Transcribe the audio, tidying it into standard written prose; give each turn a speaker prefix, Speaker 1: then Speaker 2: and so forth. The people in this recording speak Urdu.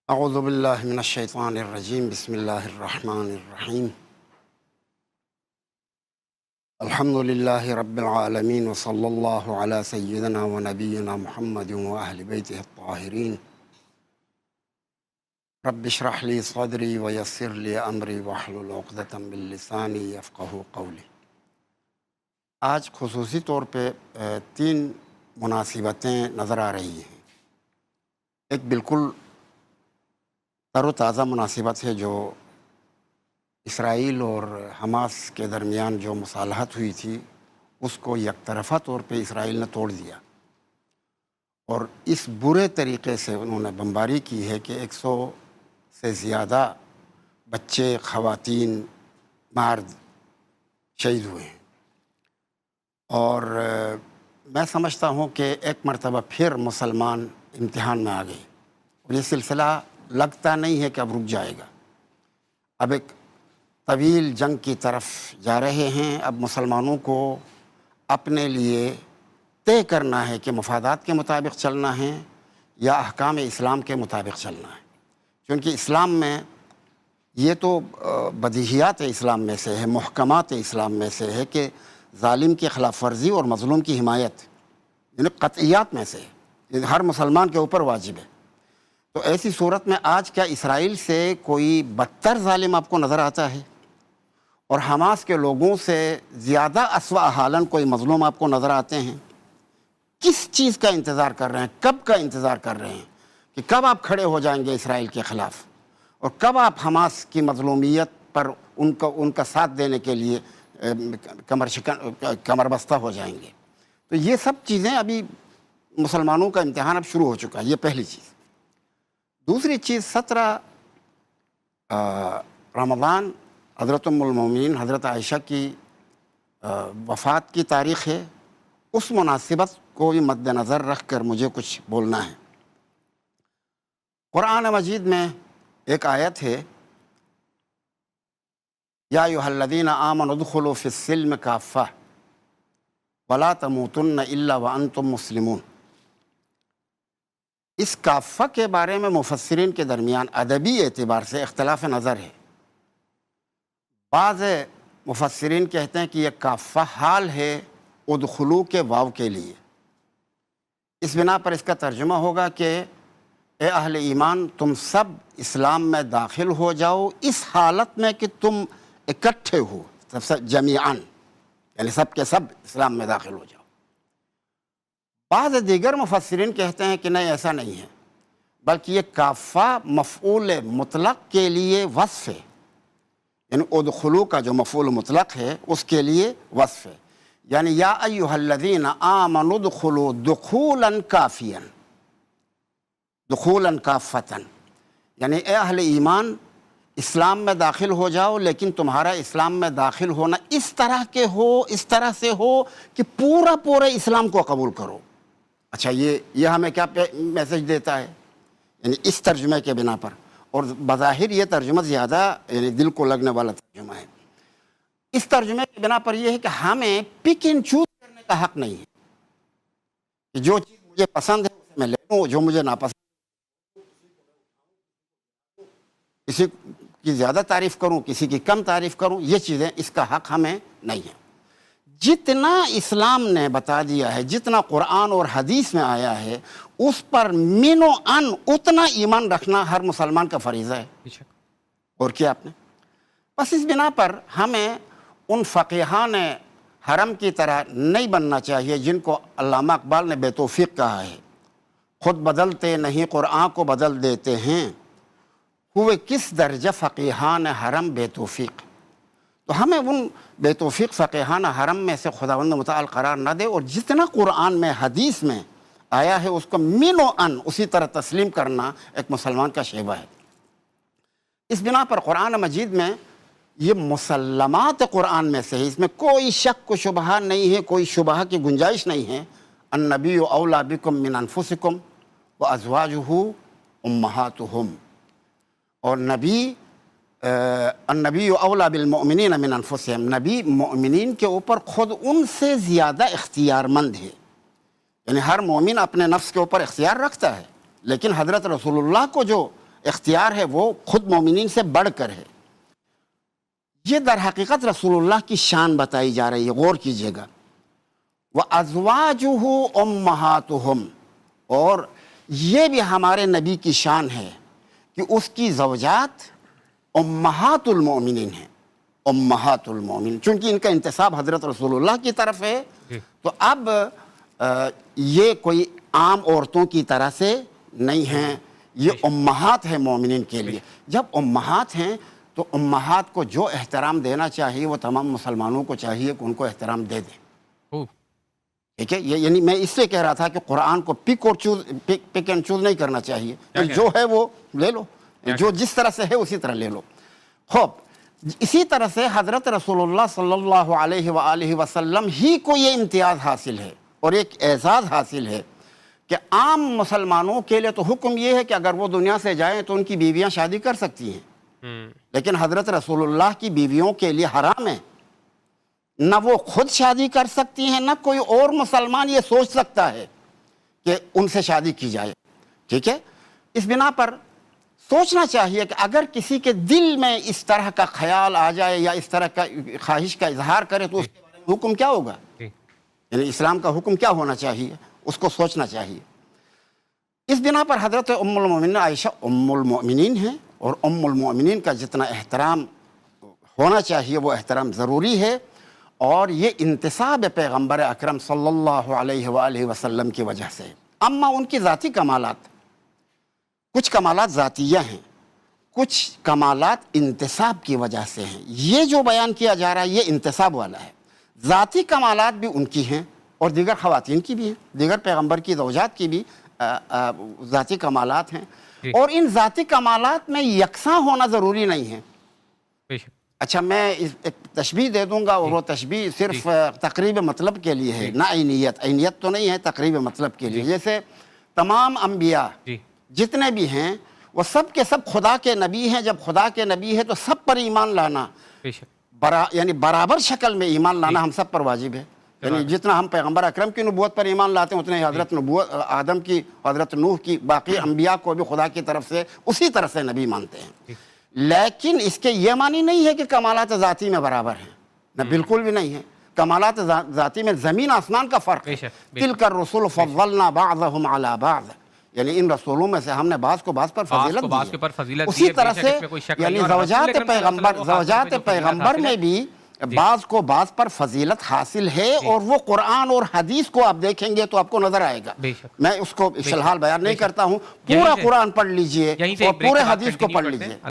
Speaker 1: اعوذ باللہ من الشیطان الرجیم بسم اللہ الرحمن الرحیم الحمد للہ رب العالمین وصلی اللہ علی سیدنا و نبینا محمد و اہل بیتہ الطاہرین رب اشرح لی صدری ویسر لی امری واحلل عقدۃ من لسانی یفقہوا قولی۔ آج خصوصی طور پہ تین مناسبتیں نظر آ رہی ہیں۔ ایک بالکل تر و تازہ مناسبت ہے جو اسرائیل اور حماس کے درمیان جو مصالحت ہوئی تھی اس کو یک طرفہ طور پہ اسرائیل نے توڑ دیا، اور اس برے طریقے سے انہوں نے بمباری کی ہے کہ 100 سے زیادہ بچے، خواتین، مرد شہید ہوئے ہیں۔ اور میں سمجھتا ہوں کہ ایک مرتبہ پھر مسلمان امتحان میں آ گئے، اور یہ سلسلہ لگتا نہیں ہے کہ اب رک جائے گا۔ اب ایک طویل جنگ کی طرف جا رہے ہیں۔ اب مسلمانوں کو اپنے لیے طے کرنا ہے کہ مفادات کے مطابق چلنا ہے یا احکام اسلام کے مطابق چلنا ہے، کیونکہ اسلام میں یہ تو بدیہیات اسلام میں سے ہے، محکمات اسلام میں سے ہے کہ ظالم کی خلاف ورزی اور مظلوم کی حمایت یعنی قطعیات میں سے ہے، ہر مسلمان کے اوپر واجب ہے۔ تو ایسی صورت میں آج کیا اسرائیل سے کوئی بدتر ظالم آپ کو نظر آتا ہے، اور حماس کے لوگوں سے زیادہ اسوأ حالاً کوئی مظلوم آپ کو نظر آتے ہیں؟ کس چیز کا انتظار کر رہے ہیں، کب کا انتظار کر رہے ہیں کہ کب آپ کھڑے ہو جائیں گے اسرائیل کے خلاف، اور کب آپ حماس کی مظلومیت پر ان کا ساتھ دینے کے لیے کمر بستہ ہو جائیں گے؟ تو یہ سب چیزیں ابھی مسلمانوں کا امتحان اب شروع ہو چکا ہے، یہ پہلی چیز۔ دوسری چیز 17 رمضان حضرت ام المومنین حضرت عائشہ کی وفات کی تاریخ ہے۔ اس مناسبت کو بھی مد نظر رکھ کر مجھے کچھ بولنا ہے۔ قرآن مجید میں ایک آیت ہے، یا ایھا الذین آمنوا ادخلوا فی السلم کافہ ولا تموتن الا وانتم مسلمون۔ اس کافہ کے بارے میں مفسرین کے درمیان ادبی اعتبار سے اختلاف نظر ہے۔ بعض مفسرین کہتے ہیں کہ یہ کافہ حال ہے ادخلو کے واو کے لیے، اس بنا پر اس کا ترجمہ ہوگا کہ اے اہل ایمان تم سب اسلام میں داخل ہو جاؤ، اس حالت میں کہ تم اکٹھے ہو، جمیعاً یعنی سب کے سب اسلام میں داخل ہو جاؤ۔ بعض دیگر مفسرین کہتے ہیں کہ نہیں، ایسا نہیں ہے، بلکہ یہ کافہ مفعول مطلق کے لیے وصف ہے، یعنی ادخلو کا جو مفعول مطلق ہے اس کے لیے وصف ہے، یعنی یا ایھا الذین آمنوا ادخلوا دخولا کافیا، دخولا کافۃ، یعنی اے اہل ایمان اسلام میں داخل ہو جاؤ، لیکن تمہارا اسلام میں داخل ہونا اس طرح سے ہو کہ پورا اسلام کو قبول کرو۔ اچھا، یہ ہمیں کیا میسج دیتا ہے؟ یعنی اس ترجمے کے بنا پر، اور بظاہر یہ ترجمہ زیادہ یعنی دل کو لگنے والا ترجمہ ہے، اس ترجمے کے بنا پر یہ ہے کہ ہمیں پک اینڈ چوز کرنے کا حق نہیں ہے کہ جو چیز مجھے پسند ہے اسے میں لے لوں، جو مجھے ناپسند کسی کی زیادہ تعریف کروں، کسی کی کم تعریف کروں، یہ چیزیں اس کا حق ہمیں نہیں ہے۔ جتنا اسلام نے بتا دیا ہے، جتنا قرآن اور حدیث میں آیا ہے، اس پر من و ان اتنا ایمان رکھنا ہر مسلمان کا فریضہ ہے۔ اور کیا آپ نے بس اس بنا پر ہمیں ان فقیہان حرم کی طرح نہیں بننا چاہیے جن کو علامہ اقبال نے بے توفیق کہا ہے، خود بدلتے نہیں قرآن کو بدل دیتے ہیں، ہوئے کس درجہ فقیہان حرم بے توفیق۔ تو ہمیں ان بے توفیق فقیہان حرم میں سے خداوند متعال قرار نہ دے، اور جتنا قرآن میں حدیث میں آیا ہے اس کو من و ان اسی طرح تسلیم کرنا ایک مسلمان کا شیوہ ہے۔ اس بنا پر قرآن مجید میں یہ مسلمات قرآن میں سے ہے، اس میں کوئی شک و شبہ نہیں ہے، کوئی شبہ کی گنجائش نہیں ہے۔ النبی اولیٰ بکم من انفسکم وازواجہ امہاتہم، اور النبی اولیٰ بالمؤمنین من انفسہم، نبی مؤمنین کے اوپر خود ان سے زیادہ اختیار مند ہے، یعنی ہر مومن اپنے نفس کے اوپر اختیار رکھتا ہے، لیکن حضرت رسول اللہ کو جو اختیار ہے وہ خود مومنین سے بڑھ کر ہے۔ یہ در حقیقت رسول اللہ کی شان بتائی جا رہی ہے، غور کیجئے گا۔ وَأَزْوَاجُهُ أُمَّهَاتُهُمْ، اور یہ بھی ہمارے نبی کی شان ہے کہ اس کی زوجات امہات المؤمنین ہیں، امہات المؤمنین، چونکہ ان کا انتساب حضرت رسول اللہ کی طرف ہے، تو اب یہ کوئی عام عورتوں کی طرح سے نہیں ہیں، یہ امہات ہیں مومنین کے لیے۔ جب امہات ہیں تو امہات کو جو احترام دینا چاہیے وہ تمام مسلمانوں کو چاہیے کہ ان کو احترام دے دیں، ٹھیک ہے؟ یعنی میں اس سے کہہ رہا تھا کہ قرآن کو پک اینڈ چوز نہیں کرنا چاہیے، جو ہے وہ لے لو، جو جس طرح سے ہے اسی طرح لے لو۔ خوب، اسی طرح سے حضرت رسول اللہ صلی اللہ علیہ وآلہ وسلم ہی کو یہ امتیاز حاصل ہے اور ایک اعزاز حاصل ہے کہ عام مسلمانوں کے لیے تو حکم یہ ہے کہ اگر وہ دنیا سے جائیں تو ان کی بیویاں شادی کر سکتی ہیں، لیکن حضرت رسول اللہ کی بیویوں کے لیے حرام ہے، نہ وہ خود شادی کر سکتی ہیں، نہ کوئی اور مسلمان یہ سوچ سکتا ہے کہ ان سے شادی کی جائے، ٹھیک ہے؟ اس بنا پر سوچنا چاہیے کہ اگر کسی کے دل میں اس طرح کا خیال آ جائے یا اس طرح کا خواہش کا اظہار کرے تو اس کے بارے میں حکم کیا ہوگا، یعنی اسلام کا حکم کیا ہونا چاہیے، اس کو سوچنا چاہیے۔ اس بنا پر حضرت ام المؤمنین عائشہ ام المؤمنین ہیں، اور ام المؤمنین کا جتنا احترام ہونا چاہیے وہ احترام ضروری ہے، اور یہ انتساب پیغمبر اکرم صلی اللہ علیہ وآلہ وسلم کی وجہ سے۔ اما ان کی ذاتی کمالات، کچھ کمالات ذاتیہ ہیں، کچھ کمالات انتساب کی وجہ سے ہیں۔ یہ جو بیان کیا جا رہا ہے یہ انتساب والا ہے۔ ذاتی کمالات بھی ان کی ہیں اور دیگر خواتین کی بھی ہیں، دیگر پیغمبر کی زوجات کی بھی ذاتی کمالات ہیں، اور ان ذاتی کمالات میں یکساں ہونا ضروری نہیں ہے۔ اچھا، میں ایک تشبیہ دے دوں گا، اور وہ تشبیہ صرف تقریب مطلب کے لیے ہے، نہ عینیت تو نہیں ہے، تقریب مطلب کے لیے۔ جیسے تمام انبیاء جتنے بھی ہیں وہ سب کے سب خدا کے نبی ہیں، جب خدا کے نبی ہے تو سب پر ایمان لانا، یعنی برابر شکل میں ایمان لانا ہم سب پر واجب ہے۔ یعنی جتنا ہم پیغمبر اکرم کی نبوت پر ایمان لاتے ہیں اتنے حضرت آدم کی، حضرت نوح کی، باقی انبیاء کو بھی خدا کی طرف سے اسی طرح سے نبی مانتے ہیں۔ لیکن اس کے یہ معنی نہیں ہے کہ کمالات ذاتی میں برابر ہیں، نہ بالکل بھی نہیں ہے۔ کمالات ذاتی میں زمین آسمان کا فرق ہے۔ تلک الرسل فضلنا بعضهم علی بعض، یعنی ان رسولوں میں سے ہم نے بعض کو بعض پر فضیلت دی ہے۔ اسی طرح سے یعنی زوجات پیغمبر میں بھی بعض کو بعض پر فضیلت حاصل ہے، اور وہ قرآن اور حدیث کو آپ دیکھیں گے تو آپ کو نظر آئے گا۔ میں اس کو فی الحال بیان نہیں کرتا ہوں، پورا قرآن پڑھ لیجئے اور پورے حدیث کو پڑھ لیجئے۔